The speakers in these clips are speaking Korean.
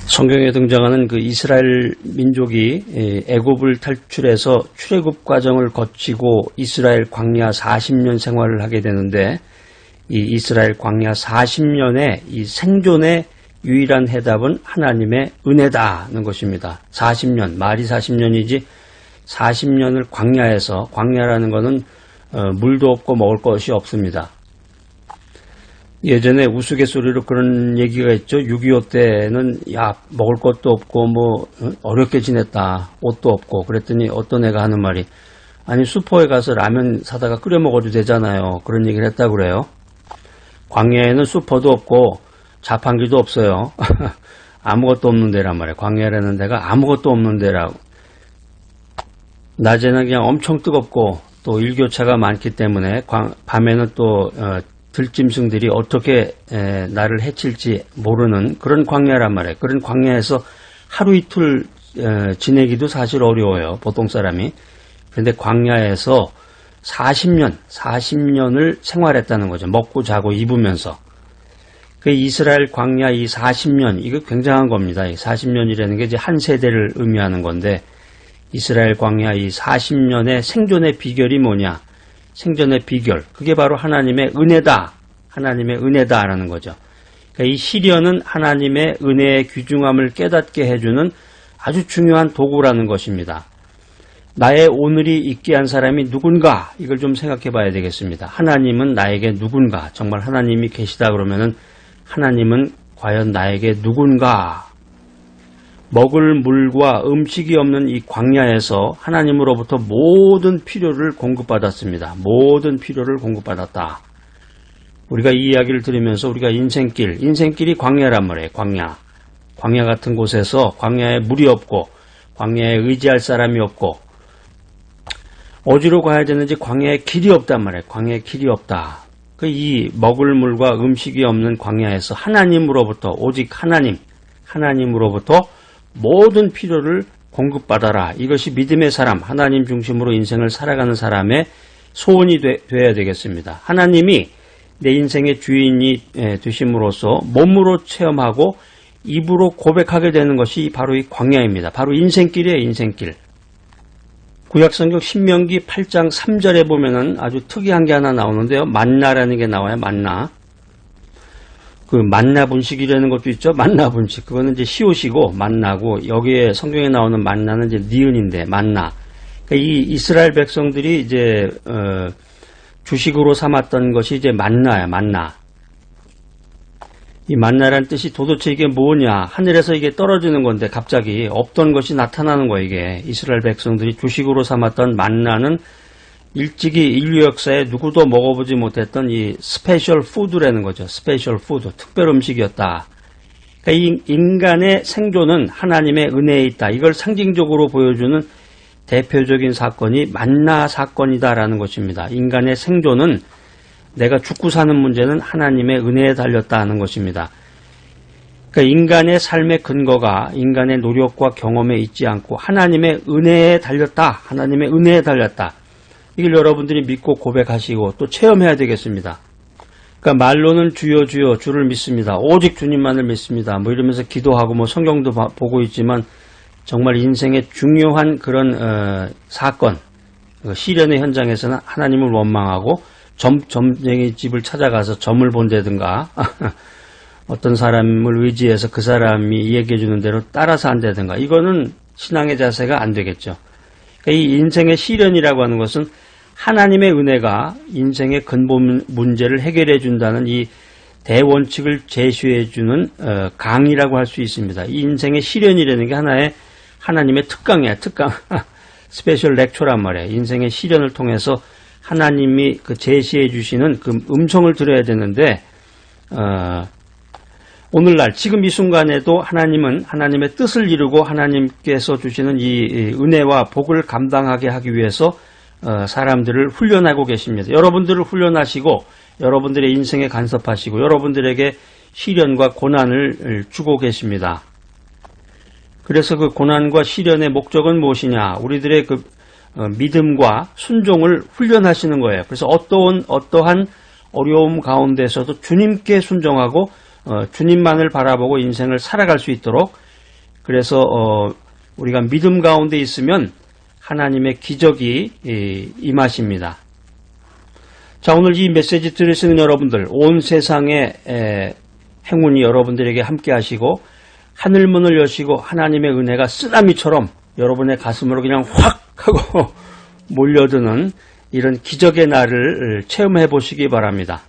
성경에 등장하는 그 이스라엘 민족이 애굽을 탈출해서 출애굽 과정을 거치고 이스라엘 광야 40년 생활을 하게 되는데, 이 이스라엘 광야 40년의 이 생존의 유일한 해답은 하나님의 은혜다는 것입니다. 40년, 말이 40년이지 40년을 광야에서, 광야라는 것은 물도 없고 먹을 것이 없습니다. 예전에 우스갯소리로 그런 얘기가 있죠. 6.25 때는 먹을 것도 없고 어렵게 지냈다. 옷도 없고. 그랬더니 어떤 애가 하는 말이, 아니 슈퍼에 가서 라면 사다가 끓여 먹어도 되잖아요. 그런 얘기를 했다고 그래요. 광야에는 슈퍼도 없고 자판기도 없어요. 아무것도 없는 데란 말이에요. 광야라는 데가 아무것도 없는 데라고. 낮에는 그냥 엄청 뜨겁고 또 일교차가 많기 때문에 밤에는 또 들짐승들이 어떻게 나를 해칠지 모르는 그런 광야란 말이에요. 그런 광야에서 하루 이틀 지내기도 사실 어려워요. 보통 사람이. 그런데 광야에서 40년을 생활했다는 거죠. 먹고 자고 입으면서. 그 이스라엘 광야 이 40년, 이거 굉장한 겁니다. 이 40년이라는 게 이제 한 세대를 의미하는 건데, 이스라엘 광야 이 40년의 생존의 비결이 뭐냐? 생존의 비결, 그게 바로 하나님의 은혜다. 하나님의 은혜다라는 거죠. 그러니까 이 시련은 하나님의 은혜의 귀중함을 깨닫게 해주는 아주 중요한 도구라는 것입니다. 나의 오늘이 있게 한 사람이 누군가, 이걸 좀 생각해 봐야 되겠습니다. 하나님은 나에게 누군가, 정말 하나님이 계시다 그러면은 하나님은 과연 나에게 누군가? 먹을 물과 음식이 없는 이 광야에서 하나님으로부터 모든 필요를 공급받았습니다. 모든 필요를 공급받았다. 우리가 이 이야기를 들으면서 우리가 인생길이 광야란 말이에요. 광야 같은 곳에서 광야에 물이 없고 광야에 의지할 사람이 없고 어디로 가야 되는지 광야에 길이 없단 말이에요. 광야에 길이 없다. 이 먹을 물과 음식이 없는 광야에서 하나님으로부터, 오직 하나님으로부터 모든 필요를 공급받아라. 이것이 믿음의 사람, 하나님 중심으로 인생을 살아가는 사람의 소원이 되어야 되겠습니다. 하나님이 내 인생의 주인이 되심으로써 몸으로 체험하고 입으로 고백하게 되는 것이 바로 이 광야입니다. 바로 인생길이에요. 인생길. 구약성경 신명기 8장 3절에 보면은 아주 특이한 게 하나 나오는데요. 만나라는 게 나와요. 만나. 그 만나 분식이라는 것도 있죠. 만나 분식. 그거는 이제 시옷이고 만나고, 여기에 성경에 나오는 만나는 이제 니은인데 만나. 그러니까 이 이스라엘 백성들이 이제 주식으로 삼았던 것이 이제 만나야, 만나. 이 만나라는 뜻이 도대체 이게 뭐냐? 하늘에서 이게 떨어지는 건데 갑자기 없던 것이 나타나는 거예요. 이게 이스라엘 백성들이 주식으로 삼았던 만나는 일찍이 인류 역사에 누구도 먹어보지 못했던 이 스페셜 푸드라는 거죠. 스페셜 푸드, 특별 음식이었다. 그러니까 이 인간의 생존은 하나님의 은혜에 있다. 이걸 상징적으로 보여주는 대표적인 사건이 만나 사건이다라는 것입니다. 인간의 생존은, 내가 죽고 사는 문제는 하나님의 은혜에 달렸다 하는 것입니다. 그러니까 인간의 삶의 근거가 인간의 노력과 경험에 있지 않고 하나님의 은혜에 달렸다. 하나님의 은혜에 달렸다. 이걸 여러분들이 믿고 고백하시고 또 체험해야 되겠습니다. 그러니까 말로는 주여 주여 주를 믿습니다. 오직 주님만을 믿습니다. 이러면서 기도하고 성경도 보고 있지만 정말 인생의 중요한 그런 사건, 시련의 현장에서는 하나님을 원망하고 점쟁이 집을 찾아가서 점을 본다든가 어떤 사람을 의지해서 그 사람이 얘기해 주는 대로 따라서 한다든가, 이거는 신앙의 자세가 안 되겠죠. 그러니까 이 인생의 시련이라고 하는 것은 하나님의 은혜가 인생의 근본 문제를 해결해 준다는 이 대원칙을 제시해 주는 강의라고 할 수 있습니다. 이 인생의 시련이라는 게 하나의 하나님의 특강이야. 특강. 스페셜 렉처란 말이에요. 인생의 시련을 통해서 하나님이 그 제시해 주시는 그 음성을 들어야 되는데, 오늘날 지금 이 순간에도 하나님은 하나님의 뜻을 이루고 하나님께서 주시는 이 은혜와 복을 감당하게 하기 위해서 사람들을 훈련하고 계십니다. 여러분들을 훈련하시고 여러분들의 인생에 간섭하시고 여러분들에게 시련과 고난을 주고 계십니다. 그래서 그 고난과 시련의 목적은 무엇이냐? 우리들의 그 믿음과 순종을 훈련하시는 거예요. 그래서 어떠한 어려움 가운데서도 주님께 순종하고 주님만을 바라보고 인생을 살아갈 수 있도록 그래서 우리가 믿음 가운데 있으면 하나님의 기적이 임하십니다. 자, 오늘 이 메시지 들으시는 여러분들, 온 세상의 행운이 여러분들에게 함께 하시고 하늘문을 여시고 하나님의 은혜가 쓰나미처럼 여러분의 가슴으로 그냥 확 하고 몰려드는 이런 기적의 날을 체험해 보시기 바랍니다.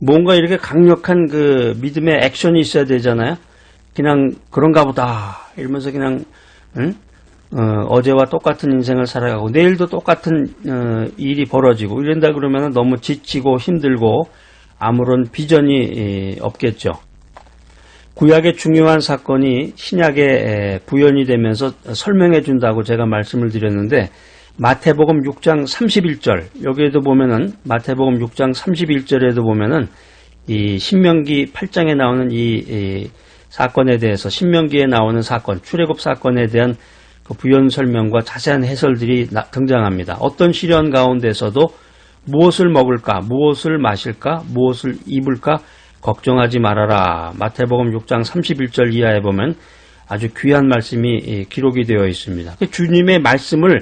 뭔가 이렇게 강력한 그 믿음의 액션이 있어야 되잖아요. 그냥 그런가 보다 이러면서 그냥 어제와 똑같은 인생을 살아가고 내일도 똑같은 일이 벌어지고 이런다 그러면 너무 지치고 힘들고 아무런 비전이 없겠죠. 구약의 중요한 사건이 신약에 부연이 되면서 설명해 준다고 제가 말씀을 드렸는데 마태복음 6장 31절 여기에도 보면은 마태복음 6장 31절에도 보면은 이 신명기 8장에 나오는 이 사건에 대해서 신명기에 나오는 사건 출애굽 사건에 대한 그 부연 설명과 자세한 해설들이 등장합니다. 어떤 시련 가운데서도 무엇을 먹을까, 무엇을 마실까, 무엇을 입을까 걱정하지 말아라. 마태복음 6장 31절 이하에 보면 아주 귀한 말씀이 기록이 되어 있습니다. 주님의 말씀을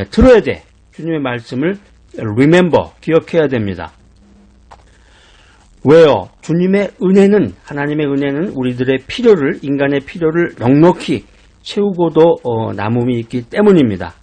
들어야 돼. 주님의 말씀을 remember, 기억해야 됩니다. 왜요? 주님의 은혜는, 하나님의 은혜는 우리들의 필요를, 인간의 필요를 넉넉히 채우고도 남음이 있기 때문입니다.